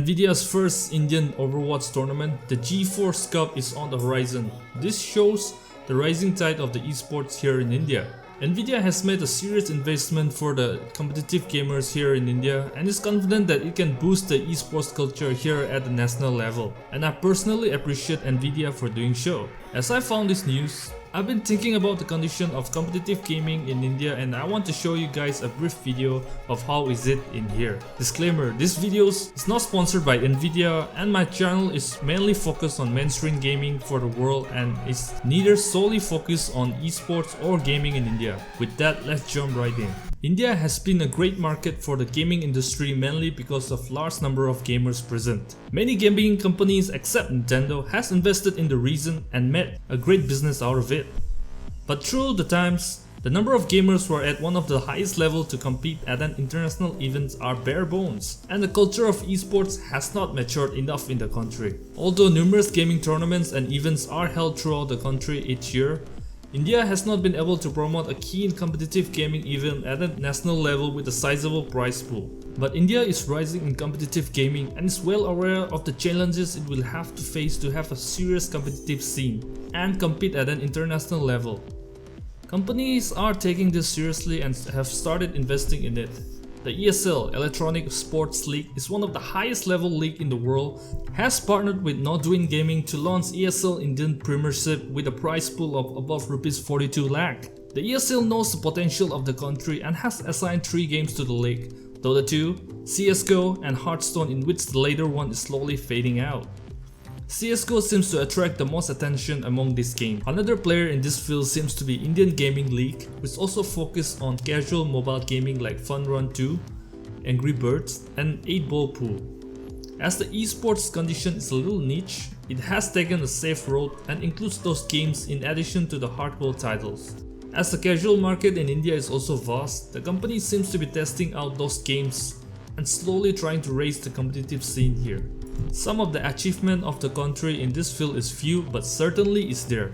Nvidia's first Indian Overwatch tournament, the GeForce Cup, is on the horizon. This shows the rising tide of the esports here in India. Nvidia has made a serious investment for the competitive gamers here in India and is confident that it can boost the esports culture here at the national level. And I personally appreciate Nvidia for doing so. As I found this news, I've been thinking about the condition of competitive gaming in India and I want to show you guys a brief video of how is it in here. Disclaimer, this video is not sponsored by Nvidia and my channel is mainly focused on mainstream gaming for the world and is neither solely focused on esports or gaming in India. With that, let's jump right in. India has been a great market for the gaming industry mainly because of large number of gamers present. Many gaming companies except Nintendo has invested in the region and made a great business out of it. But through the times, the number of gamers who are at one of the highest level to compete at an international events are bare bones, and the culture of esports has not matured enough in the country. Although numerous gaming tournaments and events are held throughout the country each year, India has not been able to promote a keen competitive gaming event at a national level with a sizable prize pool. But India is rising in competitive gaming and is well aware of the challenges it will have to face to have a serious competitive scene and compete at an international level. Companies are taking this seriously and have started investing in it. The ESL, Electronic Sports League, is one of the highest level league in the world, has partnered with Nodwin Gaming to launch ESL Indian Premiership with a prize pool of above Rs 42 lakh. The ESL knows the potential of the country and has assigned 3 games to the league: Dota 2, CSGO and Hearthstone, in which the later one is slowly fading out. CSGO seems to attract the most attention among this game. Another player in this field seems to be Indian Gaming League, which also focuses on casual mobile gaming like Fun Run 2, Angry Birds and 8 Ball Pool. As the esports condition is a little niche, it has taken a safe road and includes those games in addition to the hardcore titles. As the casual market in India is also vast, the company seems to be testing out those games and slowly trying to raise the competitive scene here. Some of the achievement of the country in this field is few but certainly is there.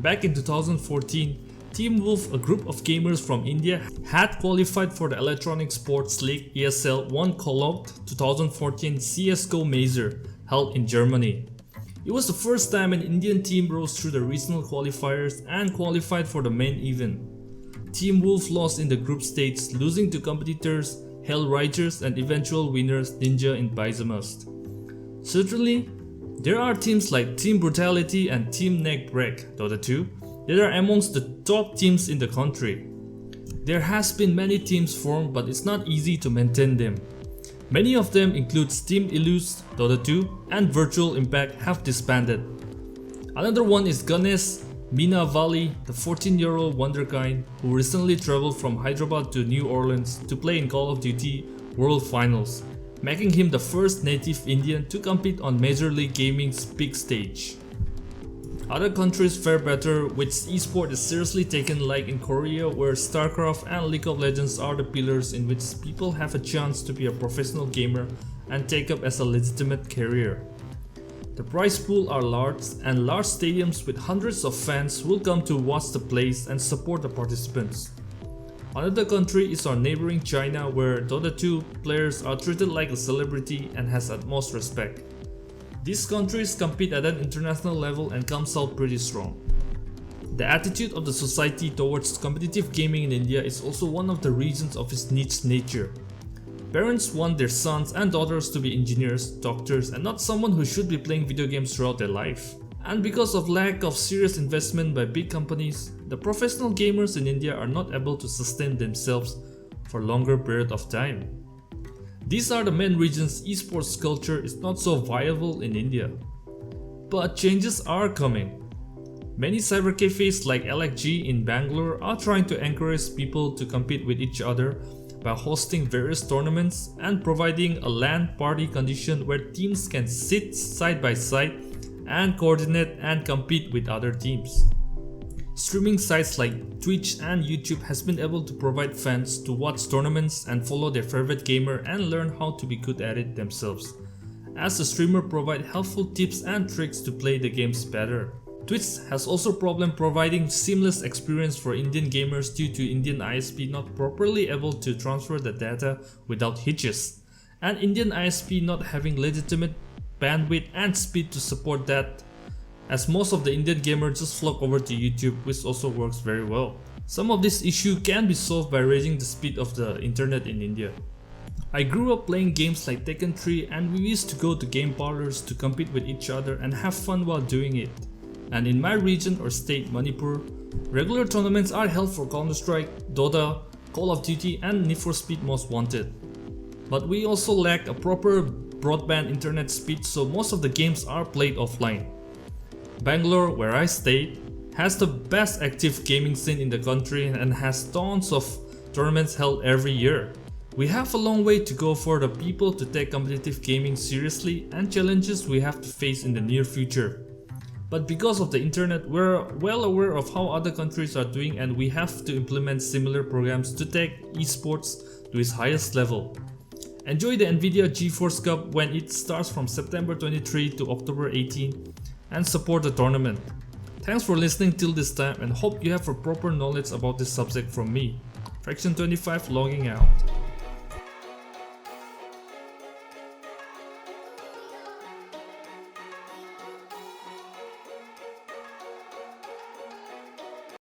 Back in 2014, Team Wolf, a group of gamers from India, had qualified for the Electronic Sports League ESL 1 Call-Out 2014 CSGO Major held in Germany. It was the first time an Indian team rose through the regional qualifiers and qualified for the main event. Team Wolf lost in the group stage, losing to competitors Hellriders and eventual winners Ninja in Bizamust. Certainly, there are teams like Team Brutality and Team Neckbreak Dota 2 that are amongst the top teams in the country. There has been many teams formed but it's not easy to maintain them. Many of them include Team Illus, Dota 2 and Virtual Impact have disbanded. Another one is Ganesh Minavali, the 14-year-old wonderkind who recently traveled from Hyderabad to New Orleans to play in Call of Duty World Finals, making him the first native Indian to compete on Major League Gaming's big stage. Other countries fare better with esports is seriously taken, like in Korea, where StarCraft and League of Legends are the pillars in which people have a chance to be a professional gamer and take up as a legitimate career. The prize pool are large and large stadiums with hundreds of fans will come to watch the plays and support the participants. Another country is our neighboring China, where Dota 2 players are treated like a celebrity and has utmost respect. These countries compete at an international level and comes out pretty strong. The attitude of the society towards competitive gaming in India is also one of the reasons of its niche nature. Parents want their sons and daughters to be engineers, doctors, and not someone who should be playing video games throughout their life. And because of lack of serious investment by big companies, the professional gamers in India are not able to sustain themselves for a longer period of time. These are the main reasons esports culture is not so viable in India. But changes are coming. Many cyber cafes like LXG in Bangalore are trying to encourage people to compete with each other by hosting various tournaments and providing a LAN party condition where teams can sit side by side and coordinate and compete with other teams. Streaming sites like Twitch and YouTube has been able to provide fans to watch tournaments and follow their favorite gamer and learn how to be good at it themselves, as the streamer provide helpful tips and tricks to play the games better. Twitch has also problem providing seamless experience for Indian gamers due to Indian ISP not properly able to transfer the data without hitches, and Indian ISP not having legitimate bandwidth and speed to support that, as most of the Indian gamers just flock over to YouTube, which also works very well. Some of this issue can be solved by raising the speed of the internet in India. I grew up playing games like Tekken 3, and we used to go to game parlors to compete with each other and have fun while doing it. And in my region or state, Manipur, regular tournaments are held for Counter-Strike, Dota, Call of Duty and Need for Speed Most Wanted. But we also lack a proper broadband internet speed, so most of the games are played offline. Bangalore, where I stayed, has the best active gaming scene in the country and has tons of tournaments held every year. We have a long way to go for the people to take competitive gaming seriously and challenges we have to face in the near future. But because of the internet, we're well aware of how other countries are doing, and we have to implement similar programs to take esports to its highest level. Enjoy the Nvidia GeForce Cup when it starts from September 23 to October 18 and support the tournament. Thanks for listening till this time and hope you have a proper knowledge about this subject from me. Fraction 25 logging out.